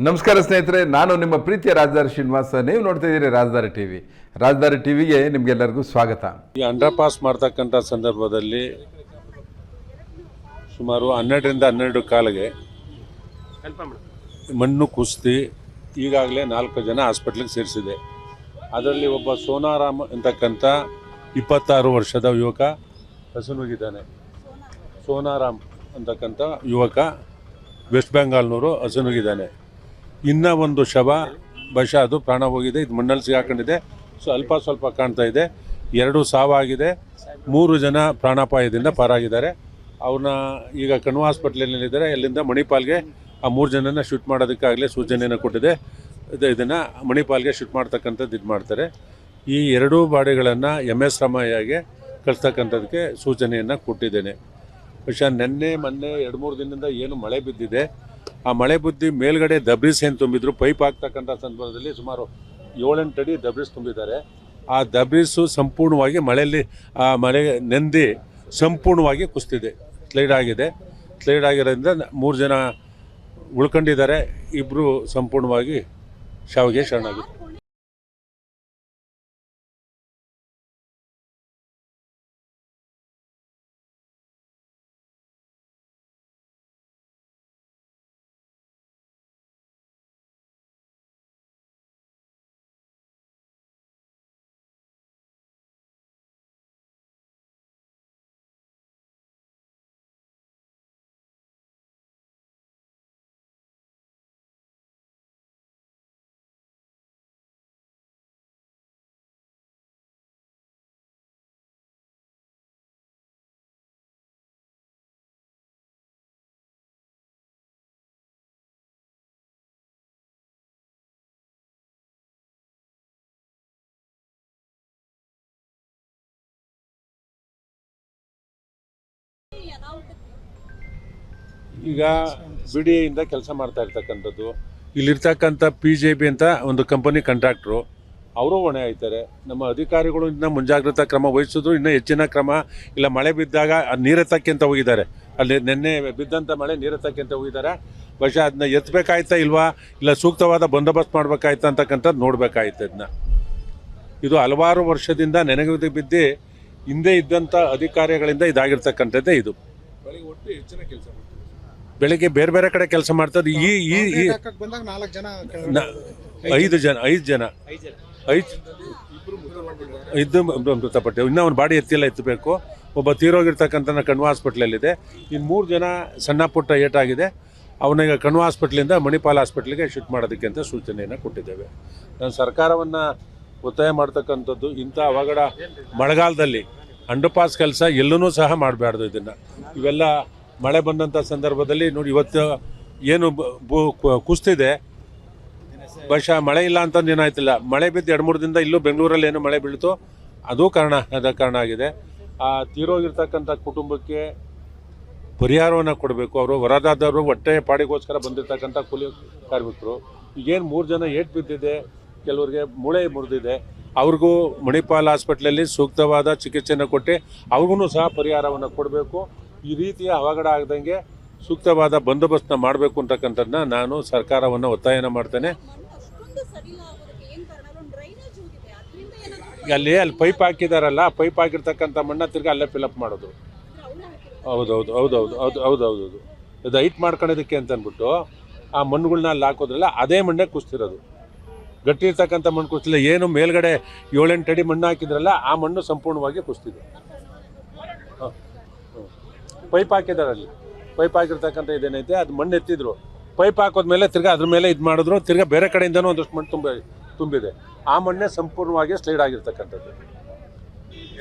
ನಮಸ್ಕಾರ ಸ್ನೇಹಿತರೆ, ನಾನು ನಿಮ್ಮ ಪ್ರೀತಿಯ ರಾಜದಾರಿ ಶ್ರೀನಿವಾಸ. ನೀವು ನೋಡ್ತಾ ಇದ್ದೀರಿ ರಾಜದಾರಿ ಟಿವಿ. ರಾಜದಾರಿ ಟಿವಿಗೆ ನಿಮಗೆಲ್ಲರಿಗೂ ಸ್ವಾಗತ. ಈ ಅಂಡರ್ ಪಾಸ್ ಮಾಡ್ತಕ್ಕಂಥ ಸಂದರ್ಭದಲ್ಲಿ ಸುಮಾರು 12ರಿಂದ 12 ಕಾಲಿಗೆ ಮಣ್ಣು ಕುಸ್ತಿ ಈಗಾಗಲೇ 4 ಜನ ಹಾಸ್ಪಿಟ್ಲಿಗೆ ಸೇರಿಸಿದೆ. ಅದರಲ್ಲಿ ಒಬ್ಬ ಸೋನಾರಾಮ್ ಅಂತಕ್ಕಂಥ 26 ವರ್ಷದ ಯುವಕ ಹಸುನುಗಿದ್ದಾನೆ. ಸೋನಾರಾಮ್ ಅಂತಕ್ಕಂಥ ಯುವಕ ವೆಸ್ಟ್ ಬೆಂಗಾಲ್ನವರು ಹಸುನುಗಿದ್ದಾನೆ. ಇನ್ನೂ ಒಂದು ಶವ ಬಹುಶಃ ಅದು ಪ್ರಾಣ ಹೋಗಿದೆ. ಇದು ಮಣ್ಣಲ್ಲಿ ಸಿಗಾಕೊಂಡಿದೆ. ಸ್ವಲ್ಪ ಕಾಣ್ತಾ ಇದೆ. 2 ಸಾವಾಗಿದೆ. 3 ಜನ ಪ್ರಾಣಾಪಾಯದಿಂದ ಪಾರಾಗಿದ್ದಾರೆ. ಅವ್ರನ್ನ ಈಗ ಕಣ್ವ ಹಾಸ್ಪಿಟ್ಲಲ್ಲಿದ್ದಾರೆ. ಅಲ್ಲಿಂದ ಮಣಿಪಾಲ್ಗೆ ಆ 3 ಜನನ ಶಿಫ್ಟ್ ಮಾಡೋದಕ್ಕಾಗಲೇ ಸೂಚನೆಯನ್ನು ಕೊಟ್ಟಿದೆ. ಇದನ್ನು ಮಣಿಪಾಲ್ಗೆ ಶಿಫ್ಟ್ ಮಾಡ್ತಕ್ಕಂಥದ್ದು ಇದು ಮಾಡ್ತಾರೆ. ಈ 2 ಬಾಡಿಗಳನ್ನು MS ರಾಮಯ್ಯಗೆ ಕಳಿಸ್ತಕ್ಕಂಥದ್ದಕ್ಕೆ ಸೂಚನೆಯನ್ನು ಕೊಟ್ಟಿದ್ದೇನೆ. ಬಹುಶಃ ಮೊನ್ನೆ 2-3 ದಿನದಿಂದ ಏನು ಮಳೆ ಬಿದ್ದಿದೆ, ಆ ಮಳೆ ಬುದ್ಧಿ ಮೇಲ್ಗಡೆ ದಬ್ರಿಸ್ ಏನು ತುಂಬಿದ್ರು, ಪೈಪ್ ಹಾಕ್ತಕ್ಕಂಥ ಸಂದರ್ಭದಲ್ಲಿ ಸುಮಾರು 7-8 ಅಡಿ ದಬ್ರಿಸ್ ತುಂಬಿದ್ದಾರೆ. ಆ ದಬ್ರಿಸು ಸಂಪೂರ್ಣವಾಗಿ ಮಳೆ ನೆಂದಿ ಸಂಪೂರ್ಣವಾಗಿ ಕುಸಿದಿದೆ, ಸ್ಲೈಡ್ ಆಗಿರೋದ್ರಿಂದ 3 ಜನ ಉಳ್ಕೊಂಡಿದ್ದಾರೆ. 2 ಸಂಪೂರ್ಣವಾಗಿ ಶಾವಿಗೆ ಶರಣಾಗಿದೆ. ಈಗ BDAಯಿಂದ ಕೆಲಸ ಮಾಡ್ತಾ ಇರ್ತಕ್ಕಂಥದ್ದು, ಇಲ್ಲಿರ್ತಕ್ಕಂಥ PJB ಅಂತ ಒಂದು ಕಂಪನಿ ಕಾಂಟ್ರಾಕ್ಟ್ರು, ಅವರು ಹೊಣೆ ಆಯ್ತಾರೆ. ನಮ್ಮ ಅಧಿಕಾರಿಗಳು ಇನ್ನೂ ಮುಂಜಾಗ್ರತಾ ಕ್ರಮ ವಹಿಸಿದ್ರು. ಇನ್ನೂ ಹೆಚ್ಚಿನ ಕ್ರಮ ಇಲ್ಲ. ಮಳೆ ಬಿದ್ದಾಗ ನೀರೆತ್ತಕ್ಕೆ ಅಂತ ಹೋಗಿದ್ದಾರೆ. ಅಲ್ಲಿ ನಿನ್ನೆ ಬಿದ್ದಂಥ ಮಳೆ ನೀರೆತ್ತಕ್ಕೆ ಅಂತ ಹೋಗಿದ್ದಾರೆ. ಬಹುಶಃ ಅದನ್ನ ಎತ್ತಬೇಕಾಯ್ತಾ ಇಲ್ಲ ಸೂಕ್ತವಾದ ಬಂದೋಬಸ್ತ್ ಮಾಡಬೇಕಾಯ್ತಾ ಅಂತಕ್ಕಂಥದ್ದು ನೋಡಬೇಕಾಯ್ತು. ಇದು ಹಲವಾರು ವರ್ಷದಿಂದ ನೆನೆಗುದಿ ಬಿದ್ದು ಹಿಂದೆ ಇದ್ದಂಥ ಅಧಿಕಾರಿಗಳಿಂದ ಇದಾಗಿರ್ತಕ್ಕಂಥದ್ದೇ. ಇದು ಬೆಳಿಗ್ಗೆ ಬೇರೆ ಕಡೆ ಕೆಲಸ ಮಾಡ್ತಾರೆ. ಐದು ಜನ ಮೃತಪಟ್ಟೆ. ಇನ್ನೂ ಒಂದು ಬಾಡಿ ಎತ್ತಬೇಕು. ಒಬ್ಬ ತೀರೋಗಿರ್ತಕ್ಕಂಥ ಕಣ್ವ ಹಾಸ್ಪಿಟ್ಲಲ್ಲಿದೆ. ಇನ್ನು 3 ಜನ ಸಣ್ಣ ಪುಟ್ಟ ಏಟಾಗಿದೆ. ಅವನೀಗ ಕಣ್ವ ಹಾಸ್ಪಿಟ್ಲಿಂದ ಮಣಿಪಾಲ್ ಹಾಸ್ಪಿಟ್ಲಿಗೆ ಶಿಫ್ಟ್ ಮಾಡೋದಕ್ಕೆ ಅಂತ ಸೂಚನೆಯನ್ನು ಕೊಟ್ಟಿದ್ದೇವೆ. ನಾನು ಸರ್ಕಾರವನ್ನು ಒತ್ತಾಯ ಮಾಡ್ತಕ್ಕಂಥದ್ದು, ಇಂಥ ಅವಘಡ ಮಳೆಗಾಲದಲ್ಲಿ ಅಂಡರ್ಪಾಸ್ ಕೆಲಸ ಎಲ್ಲೂ ಸಹ ಮಾಡಬಾರ್ದು. ಇವೆಲ್ಲ ಮಳೆ ಬಂದಂಥ ಸಂದರ್ಭದಲ್ಲಿ ನೋಡಿ, ಇವತ್ತು ಏನು ಕುಸ್ತಿದೆ, ಬಹುಶಃ ಮಳೆ ಇಲ್ಲ ಅಂತಂದು ಏನಾಯ್ತಿಲ್ಲ. ಮಳೆ ಬಿದ್ದು 2-3 ದಿನದಿಂದ ಇಲ್ಲೂ ಬೆಂಗಳೂರಲ್ಲಿ ಏನು ಮಳೆ ಬೀಳ್ತು, ಅದು ಕಾರಣ ಆಗಿದೆ. ಆ ತೀರೋಗಿರ್ತಕ್ಕಂಥ ಕುಟುಂಬಕ್ಕೆ ಪರಿಹಾರವನ್ನು ಕೊಡಬೇಕು. ಅವರು ಹೊರದಾದವರು ಹೊಟ್ಟೆ ಪಾಡಿಗೋಸ್ಕರ ಬಂದಿರತಕ್ಕಂಥ ಕೂಲಿ ಕಾರ್ಮಿಕರು. ಈಗೇನು 3 ಜನ ಏಟು ಬಿದ್ದಿದೆ, ಕೆಲವರಿಗೆ ಮೂಳೆ ಮುರಿದಿದೆ, ಅವ್ರಿಗೂ ಮಣಿಪಾಲ್ ಹಾಸ್ಪಿಟ್ಲಲ್ಲಿ ಸೂಕ್ತವಾದ ಚಿಕಿತ್ಸೆಯನ್ನು ಕೊಟ್ಟು ಅವ್ರಿಗೂ ಸಹ ಪರಿಹಾರವನ್ನು ಕೊಡಬೇಕು. ಈ ರೀತಿಯ ಅವಘಡ ಆಗದಂಗೆ ಸೂಕ್ತವಾದ ಬಂದೋಬಸ್ತನ್ನ ಮಾಡಬೇಕು ಅಂತಕ್ಕಂಥದ್ದನ್ನ ನಾನು ಸರ್ಕಾರವನ್ನು ಒತ್ತಾಯನ ಮಾಡ್ತೇನೆ. ಅಲ್ಲಿ ಪೈಪ್ ಹಾಕಿದಾರಲ್ಲ, ಪೈಪ್ ಹಾಕಿರ್ತಕ್ಕಂಥ ಮಣ್ಣ ತಿರ್ಗಿ ಅಲ್ಲೇ ಫಿಲಪ್ ಮಾಡೋದು. ಹೌದು. ಇದು ಹೈಟ್ ಮಾಡ್ಕೊಳ್ಳೋದಕ್ಕೆ ಅಂತ ಅಂದ್ಬಿಟ್ಟು ಆ ಮಣ್ಣುಗಳನ್ನ ಅಲ್ಲಿ ಹಾಕೋದ್ರಲ್ಲ, ಅದೇ ಮಣ್ಣೆ ಕುಸ್ತಿರೋದು. ಗಟ್ಟಿ ಇರ್ತಕ್ಕಂಥ ಮಣ್ಣು ಕುಸ್ತಿಲ್ಲ. ಏನು ಮೇಲ್ಗಡೆ 7-8 ಅಡಿ ಮಣ್ಣು ಹಾಕಿದ್ರಲ್ಲ, ಆ ಮಣ್ಣು ಸಂಪೂರ್ಣವಾಗಿ ಕುಸ್ತಿದೆ. ಪೈಪ್ ಹಾಕಿದಾರಲ್ಲಿ, ಪೈಪ್ ಹಾಕಿರ್ತಕ್ಕಂಥ ಇದೇನೈತೆ ಅದು ಮಣ್ಣು ಎತ್ತಿದ್ರು. ಪೈಪ್ ಹಾಕೋದ್ಮೇಲೆ ತಿರ್ಗಾ ಅದ್ರ ಮೇಲೆ ಇದು ಮಾಡಿದ್ರು. ತಿರ್ಗಾ ಬೇರೆ ಕಡೆಯಿಂದನೂ ಒಂದಷ್ಟು ಮಣ್ಣು ತುಂಬಿದೆ. ಆ ಮಣ್ಣೆ ಸಂಪೂರ್ಣವಾಗಿ ಸ್ಲೈಡ್ ಆಗಿರ್ತಕ್ಕಂಥದ್ದು.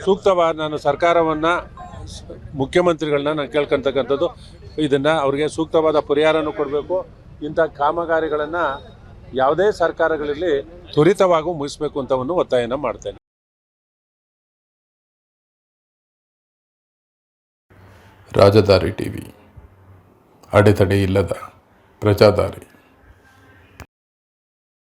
ಸೂಕ್ತವಾದ ನಾನು ಸರ್ಕಾರವನ್ನು, ಮುಖ್ಯಮಂತ್ರಿಗಳನ್ನ ನಾನು ಕೇಳ್ಕೊತಕ್ಕಂಥದ್ದು, ಇದನ್ನು ಅವ್ರಿಗೆ ಸೂಕ್ತವಾದ ಪರಿಹಾರನೂ ಕೊಡಬೇಕು. ಇಂಥ ಕಾಮಗಾರಿಗಳನ್ನು ಯಾವುದೇ ಸರ್ಕಾರಗಳಲ್ಲಿ ತ್ವರಿತವಾಗಿ ಮುಗಿಸ್ಬೇಕು ಅಂತವನ್ನು ಒತ್ತಾಯನ ಮಾಡ್ತೇನೆ. ರಾಜದಾರಿ ಟಿವಿ, ಅಡೆತಡೆ ಇಲ್ಲದ ಪ್ರಜಾದಾರಿ.